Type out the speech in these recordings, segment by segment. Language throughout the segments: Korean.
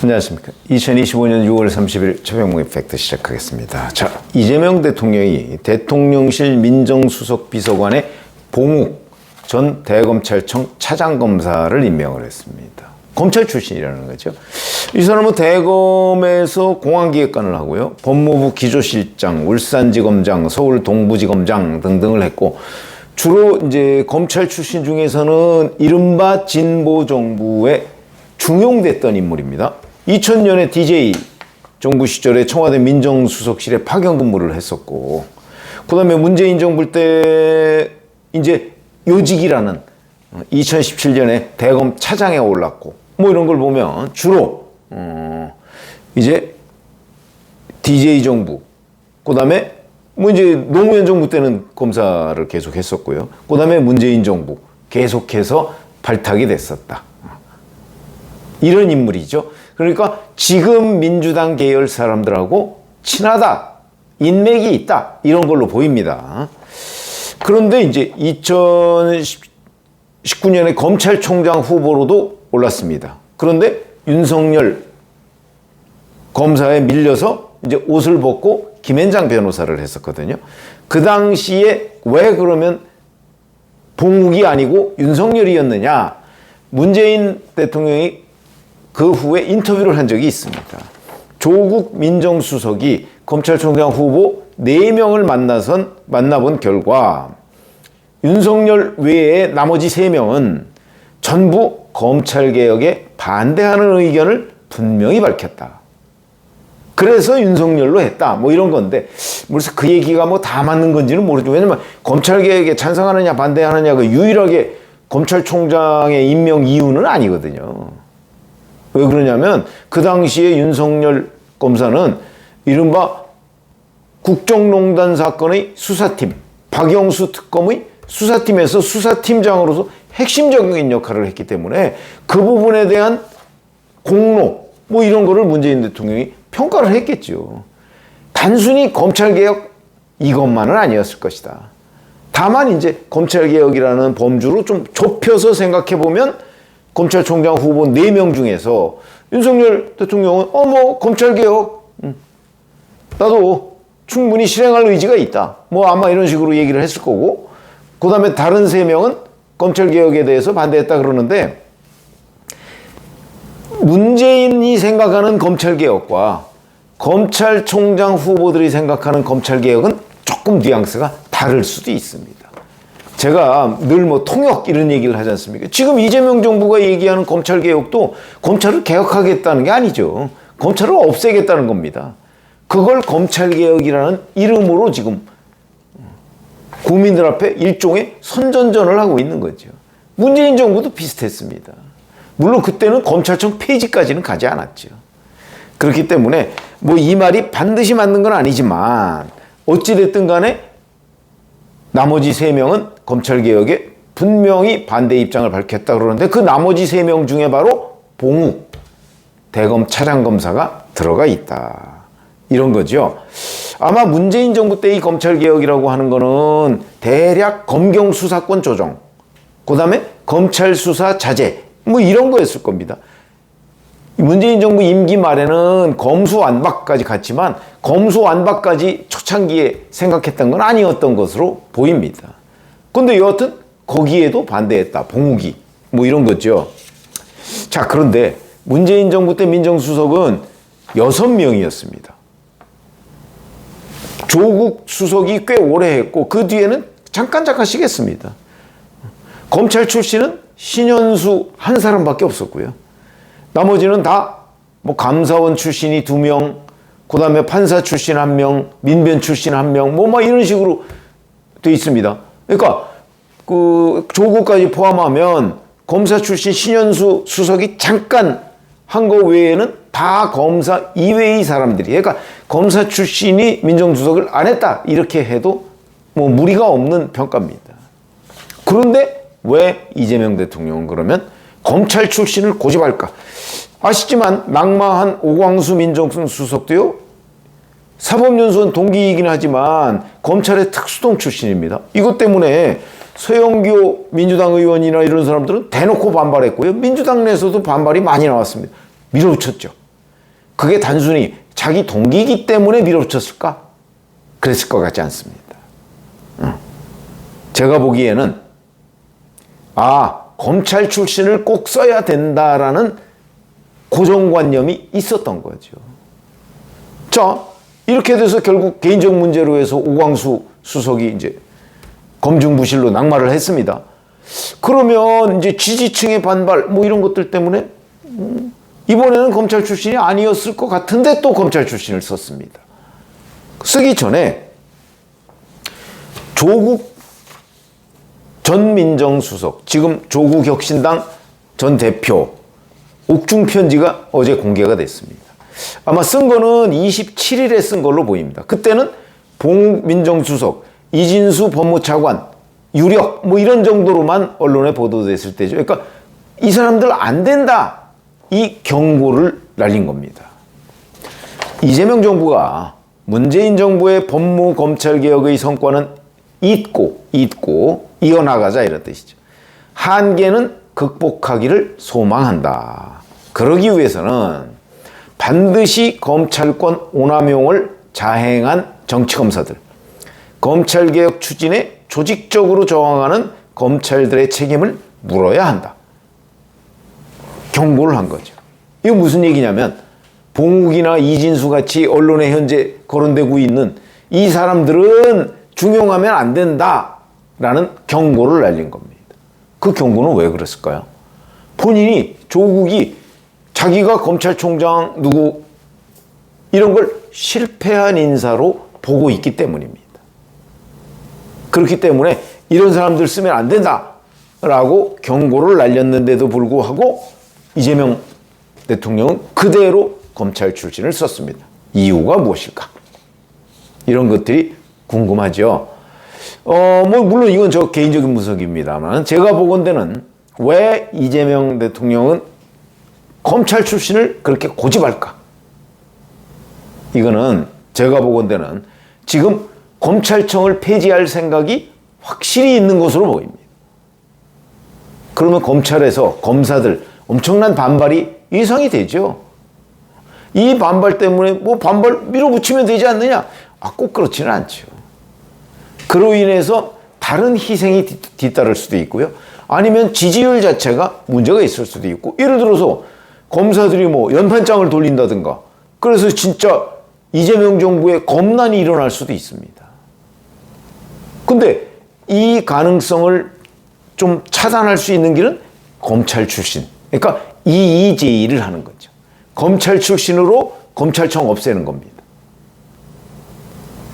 안녕하십니까. 2025년 6월 30일 최병무의 팩트 시작하겠습니다. 자, 이재명 대통령이 대통령실 민정수석 비서관의 봉욱 전 대검찰청 차장검사를 임명을 했습니다. 검찰 출신이라는 거죠. 이 사람은 대검에서 공안기획관을 하고요. 법무부 기조실장, 울산지검장, 서울 동부지검장 등등을 했고, 주로 이제 검찰 출신 중에서는 이른바 진보 정부에 중용됐던 인물입니다. 2000년에 DJ 정부 시절에 청와대 민정수석실에 파견 근무를 했었고, 그 다음에 문재인 정부 때 이제 요직이라는 2017년에 대검 차장에 올랐고, 뭐 이런 걸 보면 주로 이제 DJ 정부, 그 다음에 뭐 이제 노무현 정부 때는 검사를 계속 했었고요. 그 다음에 문재인 정부 계속해서 발탁이 됐었다. 이런 인물이죠. 그러니까 지금 민주당 계열 사람들하고 친하다, 인맥이 있다, 이런 걸로 보입니다. 그런데 이제 2019년에 검찰총장 후보로도 올랐습니다. 그런데 윤석열 검사에 밀려서 이제 옷을 벗고 김앤장 변호사를 했었거든요. 그 당시에 왜 그러면 봉욱이 아니고 윤석열이었느냐? 문재인 대통령이 그 후에 인터뷰를 한 적이 있습니다. 조국 민정수석이 검찰총장 후보 4명을 만나본 결과 윤석열 외에 나머지 3명은 전부 검찰개혁에 반대하는 의견을 분명히 밝혔다. 그래서 윤석열로 했다. 뭐 이런 건데, 그래서 그 얘기가 뭐 다 맞는 건지는 모르죠. 왜냐면 검찰개혁에 찬성하느냐 반대하느냐가 유일하게 검찰총장의 임명 이유는 아니거든요. 왜 그러냐면 그 당시에 윤석열 검사는 이른바 국정농단 사건의 수사팀, 박영수 특검의 수사팀에서 수사팀장으로서 핵심적인 역할을 했기 때문에 그 부분에 대한 공로, 뭐 이런 거를 문재인 대통령이 평가를 했겠죠. 단순히 검찰개혁 이것만은 아니었을 것이다. 다만 이제 검찰개혁이라는 범주로 좀 좁혀서 생각해보면 검찰총장 후보 4명 중에서 윤석열 대통령은 뭐 검찰개혁 나도 충분히 실행할 의지가 있다. 뭐 아마 이런 식으로 얘기를 했을 거고, 그 다음에 다른 3명은 검찰개혁에 대해서 반대했다 그러는데, 문재인이 생각하는 검찰개혁과 검찰총장 후보들이 생각하는 검찰개혁은 조금 뉘앙스가 다를 수도 있습니다. 제가 늘 뭐 통역 이런 얘기를 하지 않습니까? 지금 이재명 정부가 얘기하는 검찰개혁도 검찰을 개혁하겠다는 게 아니죠. 검찰을 없애겠다는 겁니다. 그걸 검찰개혁이라는 이름으로 지금 국민들 앞에 일종의 선전전을 하고 있는 거죠. 문재인 정부도 비슷했습니다. 물론 그때는 검찰청 폐지까지는 가지 않았죠. 그렇기 때문에 뭐 이 말이 반드시 맞는 건 아니지만 어찌됐든 간에 나머지 3명은 검찰개혁에 분명히 반대 입장을 밝혔다 그러는데, 그 나머지 3명 중에 바로 봉욱 대검 차장검사가 들어가 있다. 이런 거죠. 아마 문재인 정부 때 이 검찰개혁이라고 하는 거는 대략 검경 수사권 조정, 그 다음에 검찰 수사 자제, 뭐 이런 거였을 겁니다. 문재인 정부 임기 말에는 검수완박까지 갔지만 검수완박까지 초창기에 생각했던 건 아니었던 것으로 보입니다. 근데 여하튼 거기에도 반대했다. 봉욱이. 뭐 이런 거죠. 자, 그런데 문재인 정부 때 민정수석은 6명이었습니다. 조국 수석이 꽤 오래 했고 그 뒤에는 잠깐 쉬겠습니다. 검찰 출신은 신현수 한 사람밖에 없었고요. 나머지는 다 뭐 감사원 출신이 2명, 그 다음에 판사 출신 1명, 민변 출신 1명, 뭐 이런 식으로 돼 있습니다. 그러니까 그 조국까지 포함하면 검사 출신 신현수 수석이 잠깐 한 거 외에는 다 검사 이외의 사람들이, 그러니까 검사 출신이 민정수석을 안 했다 이렇게 해도 뭐 무리가 없는 평가입니다. 그런데 왜 이재명 대통령은 그러면 검찰 출신을 고집할까? 아시지만 낙마한 오광수 민정수석도요, 사법연수원 동기이긴 하지만 검찰의 특수동 출신입니다. 이것 때문에 서영교 민주당 의원이나 이런 사람들은 대놓고 반발했고요. 민주당 내에서도 반발이 많이 나왔습니다. 밀어붙였죠. 그게 단순히 자기 동기이기 때문에 밀어붙였을까? 그랬을 것 같지 않습니다. 제가 보기에는 검찰 출신을 꼭 써야 된다라는 고정관념이 있었던 거죠. 자, 이렇게 돼서 결국 개인적 문제로 해서 오광수 수석이 이제 검증부실로 낙마를 했습니다. 그러면 이제 지지층의 반발 뭐 이런 것들 때문에 이번에는 검찰 출신이 아니었을 것 같은데 또 검찰 출신을 썼습니다. 쓰기 전에 조국 전 민정수석, 지금 조국혁신당 전 대표 옥중 편지가 어제 공개가 됐습니다. 아마 쓴 거는 27일에 쓴 걸로 보입니다. 그때는 봉욱 민정수석, 이진수 법무차관, 유력 뭐 이런 정도로만 언론에 보도됐을 때죠. 그러니까 이 사람들 안 된다, 이 경고를 날린 겁니다. 이재명 정부가 문재인 정부의 법무 검찰 개혁의 성과는 잊고 이어나가자 이런 뜻이죠. 한계는 극복하기를 소망한다. 그러기 위해서는 반드시 검찰권 오남용을 자행한 정치검사들, 검찰개혁 추진에 조직적으로 저항하는 검찰들의 책임을 물어야 한다. 경고를 한 거죠. 이거 무슨 얘기냐면 봉욱이나 이진수 같이 언론에 현재 거론되고 있는 이 사람들은 중용하면 안 된다라는 경고를 날린 겁니다. 그 경고는 왜 그랬을까요? 본인이 조국이 자기가 검찰총장 누구 이런 걸 실패한 인사로 보고 있기 때문입니다. 그렇기 때문에 이런 사람들 쓰면 안 된다라고 경고를 날렸는데도 불구하고 이재명 대통령은 그대로 검찰 출신을 썼습니다. 이유가 무엇일까? 이런 것들이 궁금하죠. 물론 이건 저 개인적인 분석입니다만 제가 보건대는 왜 이재명 대통령은 검찰 출신을 그렇게 고집할까? 이거는 제가 보건대는 지금 검찰청을 폐지할 생각이 확실히 있는 것으로 보입니다. 그러면 검찰에서 검사들 엄청난 반발이 예상이 되죠. 이 반발 때문에 뭐 반발 밀어붙이면 되지 않느냐? 꼭 그렇지는 않죠. 그로 인해서 다른 희생이 뒤따를 수도 있고요. 아니면 지지율 자체가 문제가 있을 수도 있고, 예를 들어서 검사들이 뭐 연판장을 돌린다든가, 그래서 진짜 이재명 정부에 검난이 일어날 수도 있습니다. 근데 이 가능성을 좀 차단할 수 있는 길은 검찰 출신, 그러니까 이의제의를 하는 거죠. 검찰 출신으로 검찰청 없애는 겁니다.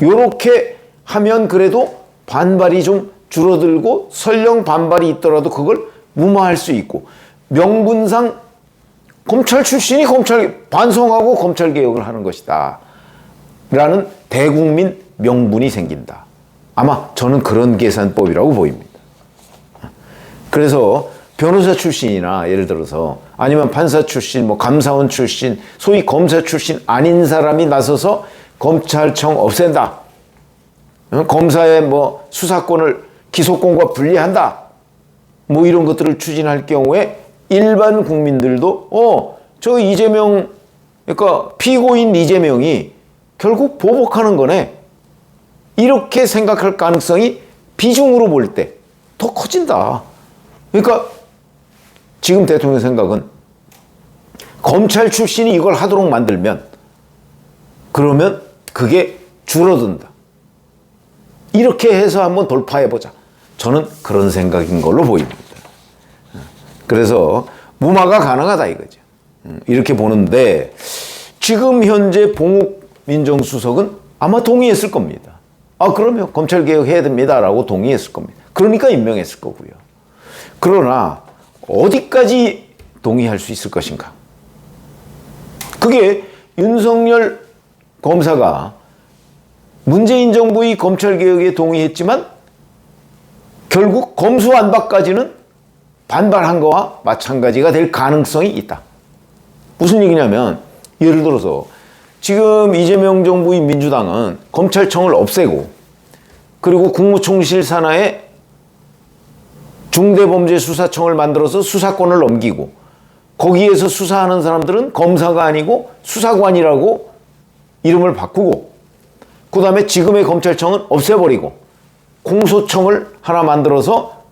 요렇게 하면 그래도 반발이 좀 줄어들고 설령 반발이 있더라도 그걸 무마할 수 있고, 명분상 검찰 출신이 반성하고 검찰 개혁을 하는 것이다 라는 대국민 명분이 생긴다. 아마 저는 그런 계산법이라고 보입니다. 그래서 변호사 출신이나 예를 들어서 아니면 판사 출신, 뭐 감사원 출신, 소위 검사 출신 아닌 사람이 나서서 검찰청 없앤다, 검사의 뭐 수사권을 기소권과 분리한다, 뭐 이런 것들을 추진할 경우에 일반 국민들도 저 이재명, 그러니까 피고인 이재명이 결국 보복하는 거네, 이렇게 생각할 가능성이 비중으로 볼 때 더 커진다. 그러니까 지금 대통령 생각은 검찰 출신이 이걸 하도록 만들면 그러면 그게 줄어든다. 이렇게 해서 한번 돌파해보자. 저는 그런 생각인 걸로 보입니다. 그래서 무마가 가능하다 이거죠. 이렇게 보는데 지금 현재 봉욱 민정수석은 아마 동의했을 겁니다. 그러면 검찰개혁해야 됩니다라고 동의했을 겁니다. 그러니까 임명했을 거고요. 그러나 어디까지 동의할 수 있을 것인가? 그게 윤석열 검사가 문재인 정부의 검찰개혁에 동의했지만 결국 검수완박까지는 반발한 거와 마찬가지가 될 가능성이 있다. 무슨 얘기냐면 예를 들어서 지금 이재명 정부의 민주당은 검찰청을 없애고 그리고 국무총실 산하에 중대범죄수사청을 만들어서 수사권을 넘기고 거기에서 수사하는 사람들은 검사가 아니고 수사관이라고 이름을 바꾸고 그 다음에 지금의 검찰청은 없애버리고 공소청을 하나 만들어서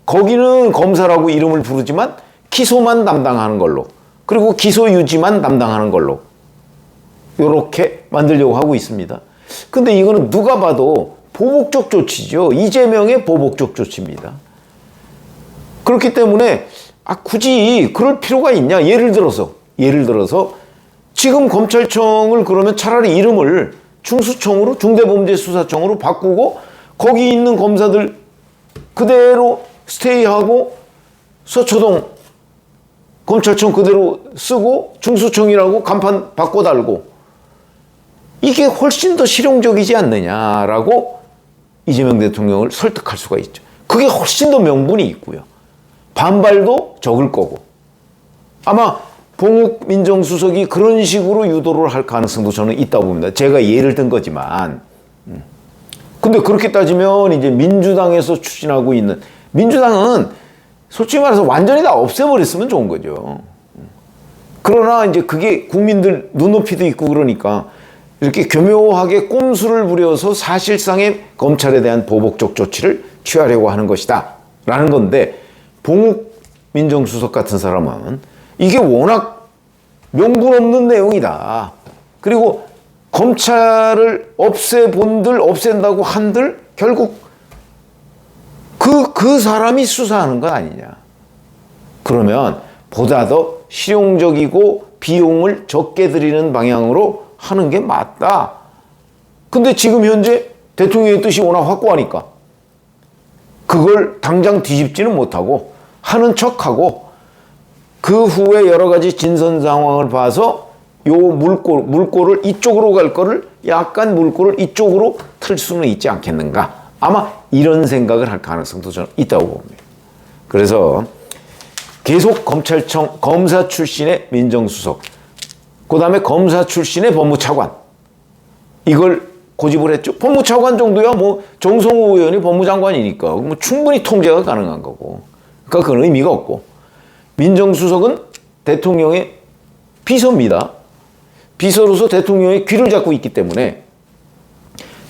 거기는 검사라고 이름을 부르지만 기소만 담당하는 걸로 그리고 기소 유지만 담당하는 걸로 이렇게 만들려고 하고 있습니다. 근데 이거는 누가 봐도 보복적 조치죠. 이재명의 보복적 조치입니다. 그렇기 때문에 굳이 그럴 필요가 있냐? 예를 들어서 지금 검찰청을 그러면 차라리 이름을 중수청으로 중대범죄수사청으로 바꾸고 거기 있는 검사들 그대로 스테이하고 서초동 검찰청 그대로 쓰고 중수청이라고 간판 바꿔 달고 이게 훨씬 더 실용적이지 않느냐라고 이재명 대통령을 설득할 수가 있죠. 그게 훨씬 더 명분이 있고요. 반발도 적을 거고 아마 봉욱 민정수석이 그런 식으로 유도를 할 가능성도 저는 있다고 봅니다. 제가 예를 든 거지만 근데 그렇게 따지면 이제 민주당에서 추진하고 있는 민주당은 솔직히 말해서 완전히 다 없애버렸으면 좋은 거죠. 그러나 이제 그게 국민들 눈높이도 있고 그러니까 이렇게 교묘하게 꼼수를 부려서 사실상의 검찰에 대한 보복적 조치를 취하려고 하는 것이다 라는 건데 봉욱 민정수석 같은 사람은 이게 워낙 명분 없는 내용이다. 그리고 검찰을 없애본들 없앤다고 한들 결국 그 사람이 수사하는 건 아니냐. 그러면 보다 더 실용적이고 비용을 적게 들이는 방향으로 하는 게 맞다. 근데 지금 현재 대통령의 뜻이 워낙 확고하니까 그걸 당장 뒤집지는 못하고 하는 척하고 그 후에 여러 가지 진선 상황을 봐서 요 물꼬를 이쪽으로 갈 거를 약간 물꼬를 이쪽으로 틀 수는 있지 않겠는가. 아마 이런 생각을 할 가능성도 저는 있다고 봅니다. 그래서 계속 검찰청 검사 출신의 민정수석 그 다음에 검사 출신의 법무차관 이걸 고집을 했죠. 법무차관 정도야 뭐 정성호 의원이 법무장관이니까 뭐 충분히 통제가 가능한 거고 그러니까 그건 의미가 없고 민정수석은 대통령의 비서입니다. 비서로서 대통령의 귀를 잡고 있기 때문에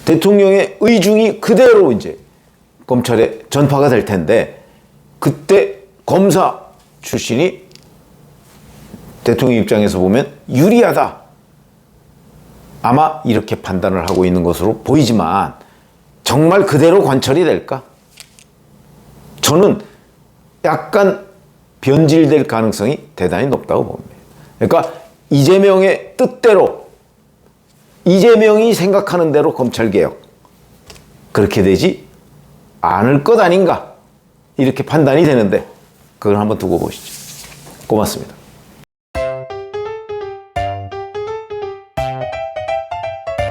대통령의 의중이 그대로 이제 검찰에 전파가 될 텐데 그때 검사 출신이 대통령 입장에서 보면 유리하다. 아마 이렇게 판단을 하고 있는 것으로 보이지만 정말 그대로 관철이 될까? 저는 약간 변질될 가능성이 대단히 높다고 봅니다. 그러니까 이재명의 뜻대로 이재명이 생각하는 대로 검찰개혁 그렇게 되지 않을 것 아닌가 이렇게 판단이 되는데 그걸 한번 두고 보시죠. 고맙습니다.